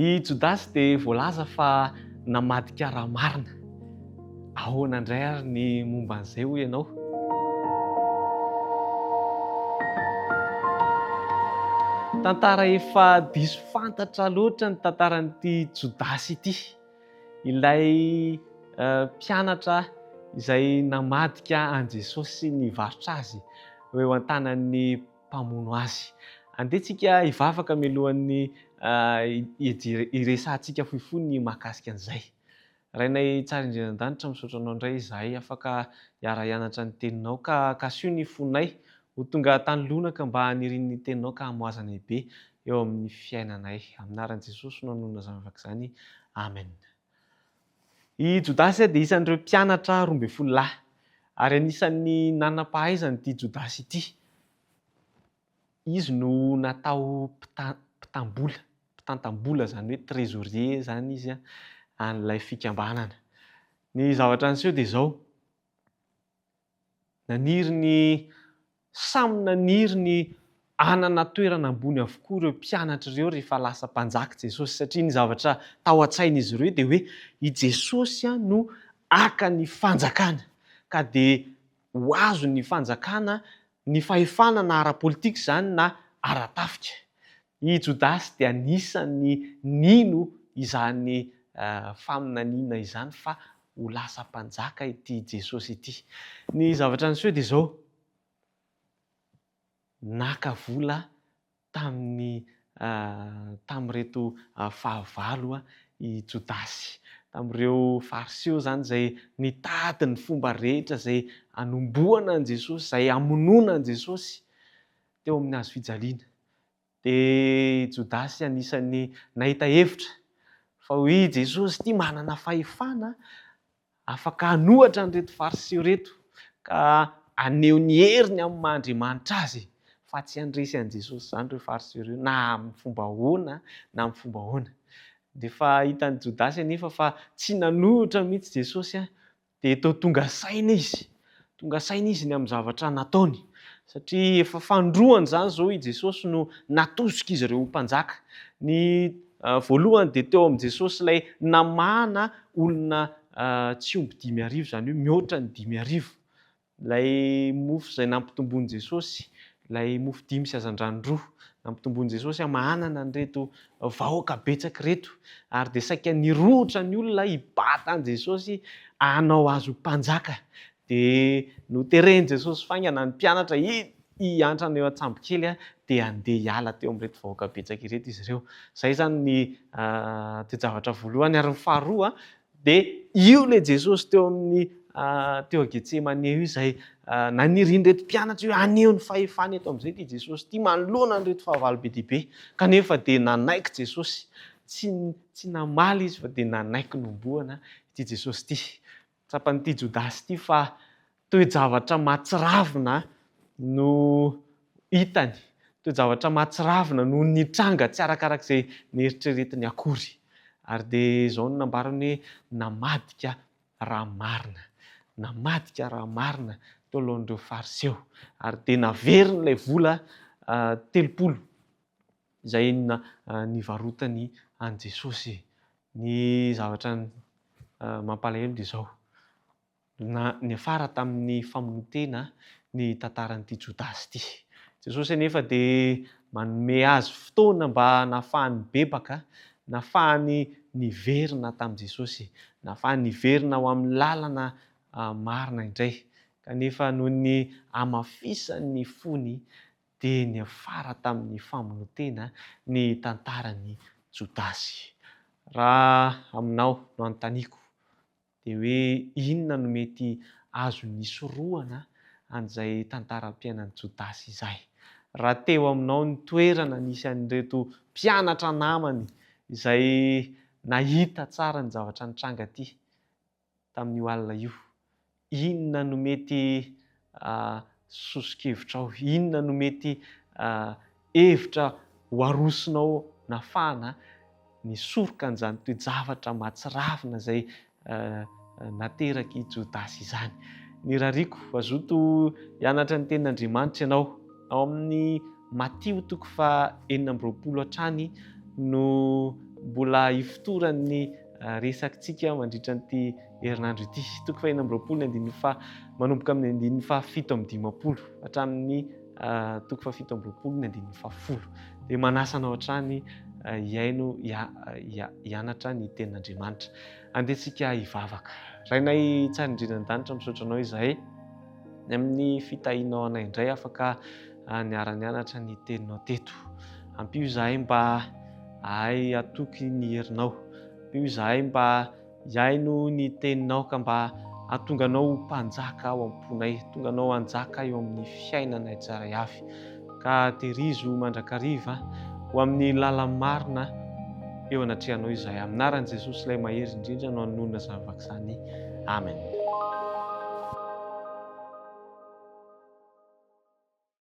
I Jodasy dia voalaza fa namadika raha marina. Ahoana indray ary ny momba an'izay hoy ianao? Tantara efa diso fantatra loatra ny tantaran'ity Jodasy ity. Ilay mpianatra izay namadika an Jesosy sy nivarotra azy eo an-tanan'ny mpamono azy. Andehantsika hivavaka mialohan'ny hiresahantsika fohifohy ny mahakasika an'izay. Rainay tsara indrindran-danitra misaotra anao indray izahay afaka hiara-hianatra ny teninao ka soa ny fonay ho tonga tany lonaka mba haniriany ny teninao ka hamoaza lehibe eo amin'ny fiainanay. Aminaran'i Jesosy no anonona zavavaka izany. Amen. I Jodasy dia isan'ireo mpianatra 12 lahy ary anisan'ny nanam-pahaizana ity Jodasy ity. Izy no natao mpitantam-bola izany hoe trésorier zany izy an'ilay fikambanana. Ny zavatra niseho dia izao. Samy naniry ny hanana toerana ambony avokoa ireo mpianatra ireo rehefa lasa mpanjaka Jesosy, satria ny zavatra tao an-tsain'izy ireo dia hoe i Jesosy no aka ny fanjakana ka dia ho azo ny fanjakana, ny fahefana na ara-politika izany na ara-tafika. I Jodasy dia anisan'ny nino izany faminaniana izany fa ho lasa mpanjaka ity Jesosy ity. Ny zavatra niseho dia izao. Naka vola tamin'ireto fahavalo i Jodasy, tamin'ireo fariseo izany izay nitady ny fomba rehetra izay hanombohana an Jesosy, izay hamonoana an Jesosy teo amin'ny hazo fijaliana. Dia Jodasy anisan'ny nahita hevitra fa hoy Jesosy ity manana fahefana afaka hanohatra an'ireto fariseo reto ka aneho ny heriny amin'ny Mahandriamanitra azy, fa tsy handresy an Jesosy izany ireo fariseo ireo na amin'ny fomba ahoana na amin'ny fomba ahoana. Dia fa hitan'i Jodasy anefa fa tsy nanohitra mihitsy Jesosy dia toa tonga saina izy. Tonga saina izy ny amin'ny zavatra nataony, satria efa fandroany izany izao i Jesosy no natosika izy ireo ho mpanjaka. Ny voalohany dia teo amin'i Jesosy ilay namahana olona tsy omby 5,000 izany hoe mihoatra ny 5,000. Ilay mofo izay nampitombon'i Jesosy, ilay mofo 5 sy azan-drano 2 nampitombon'i Jesosy hamahanana an'ireto vahoaka betsaka reto, ary dia saika nirohotra ny olona hibata an Jesosy hanao azy ho mpanjaka. Dia noterehin Jesosy faingana ny mpianatra hiantrana eo an-tsambo kely dia andeha hiala teo amin'ireto vahoaka betsaka ireto izy ireo. Izay izany ny toe-javatra voalohany. Ary ny faharoa dia io ilay Jesosy teo a Getsemane io izay nanirian'ireto mpianatra io haneho ny fahefana eto amin'izay ity Jesosy ity manoloana an'ireto fahavalo be dia be, kanefa dia nanaiky Jesosy. Tsy namaly izy fa dia nanaiky nombohana ity Jesosy ity. Tsapan'ity Jodasy ity fa toe-javatra mahatsiravina no hitany, toe-javatra mahatsiravina no nitranga tsy arakarak'izay nieritreretiny akory. Ary dia izao no nambarany hoe namadika raha marina. Namadika raha marina teo alohan'ireo fariseo, ary dia naveriny ilay vola 30 izay nivarotany an Jesosy. Ny zavatra mampalahelo dia izao. Niafara tamin'ny famonotena ny tantaran'ity Jodasy ity. Jesosy anefa dia manome azy fotoana mba nahafahany bebaka, nahafahany niverina tamin'i Jesosy, nahafahany niverina ao amin'ny lalana marina indray. Kanefa noho ny hamafisany fony dia niafara tamin'ny famonotena ny tantaran'i Jodasy. Raha aminao no anontaniako dia hoe inona no mety azo nisorohana an'izay tantaram-piainan'i Jodasy izay? Raha teo aminao ny toerana nisy an'ireto mpianatra namany izay nahita tsara ny zavatra nitranga ity tamin'io alina io, inona no mety sosokevitra ao? Inona no mety hevitra ho arosonao nahafahana nisoroka an'izany toe-javatra mahatsiravina izay nateraky Jodasy izany? Ny rariko azoto hianatra ny tenin'Andriamanitra ianao. Ao amin'ny Matio 4:20 hatrany no mbola hifotoran'ny resakintsika mandritra n'ity herinandro ity. Toko faha 20 manomboka amin'ny 17 hatramin'ny toko faha 17 dia manasa anao hatrany hiaino hianatra ny tenin'Andriamanitra. Andehantsika hivavaka. Rainay tsara indrindra ny danitra misaotra anao izahay amin'ny fitahinao anay indray afaka niara-nianatra ny teninao teto. Ampio izahay mba ahay atoky ny herinao. Ampio izahay mba hiaino ny teninao ka mba hahatonga anao mpanjaka ao am-ponay, hahatonga anao hanjaka eo amin'ny fiainanay tsara avy. Ka tehirizo mandrakariva ho amin'ny lalan'ny marina eo anatrehanao izahay. Amin'ny anaran'i Jesosy ilay mahery indrindra no hanonona zavaka izany. Amen.